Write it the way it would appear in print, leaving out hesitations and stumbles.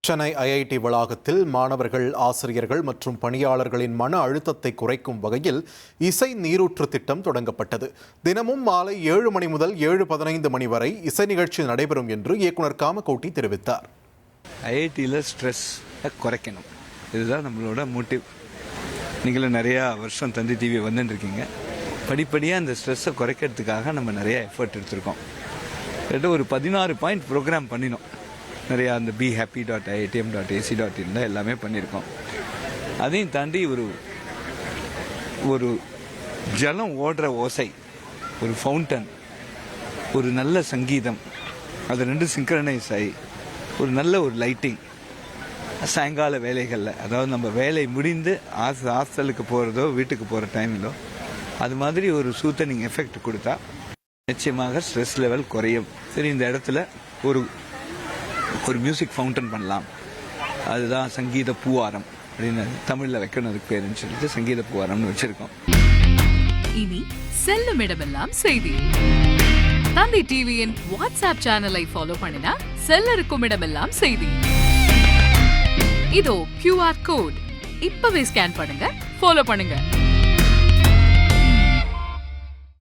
Chennai IIT வளாகத்தில் மாணவர்கள், ஆசிரியர்கள் மற்றும் பணியாளர்களின் மன அழுத்தத்தை குறைக்கும் வகையில் இசை நீரூற்று திட்டம் தொடங்கப்பட்டது. தினமும் மாலை 7 மணி முதல் 7:15 மணி வரை இசை நிகழ்ச்சி நடைபெறும் என்று இயக்குனர் காமகோட்டி தெரிவித்தார். ஐஐடியில் ஸ்ட்ரெஸ் குறைக்கணும், இதுதான் நம்மளோட மோட்டிவ். நீங்களும் நிறையா வருஷம் தந்தி டிவி வந்துட்டுருக்கீங்க. படிப்படியாக அந்த ஸ்ட்ரெஸ்ஸை குறைக்கிறதுக்காக நம்ம நிறைய எஃபர்ட் எடுத்திருக்கோம். ஒரு 16 பாயிண்ட் ப்ரோக்ராம் பண்ணினோம். நிறையா அந்த behappy.iitm.ac.in எல்லாமே பண்ணியிருக்கோம். அதையும் தாண்டி ஒரு ஜலம் ஓடுற ஓசை, ஒரு ஃபவுண்டன், ஒரு நல்ல சங்கீதம், அது ரெண்டு சிங்க்ரனைஸ் ஆகி ஒரு நல்ல ஒரு லைட்டிங், சாயங்கால வேலைகளில், அதாவது நம்ம வேலை முடிந்து ஹாஸ்டலுக்கு போகிறதோ வீட்டுக்கு போகிற டைமிலோ அது மாதிரி ஒரு சூத்தனிங் எஃபெக்ட் கொடுத்தா நிச்சயமாக ஸ்ட்ரெஸ் லெவல் குறையும். சரி, இந்த இடத்துல ஒரு மியூசிக் ஃபவுண்டன் பண்ணலாம். அதுதான் சங்கீத பூவாரம் அப்படின்னு தமிழில் வைக்கணும், அதுக்கு பேருன்னு சொல்லிட்டு சங்கீத பூவாரம்னு வச்சிருக்கோம். இனி செல்லும் இடமெல்லாம் செய்தி. தந்தி டிவியின் வாட்ஸ்அப் சேனலை ஃபாலோ பண்ணினா செல்ல இருக்கும் இடமெல்லாம் செய்தி. இதோ QR கோட், இப்பவே ஸ்கேன் பண்ணுங்க, ஃபாலோ பண்ணுங்க.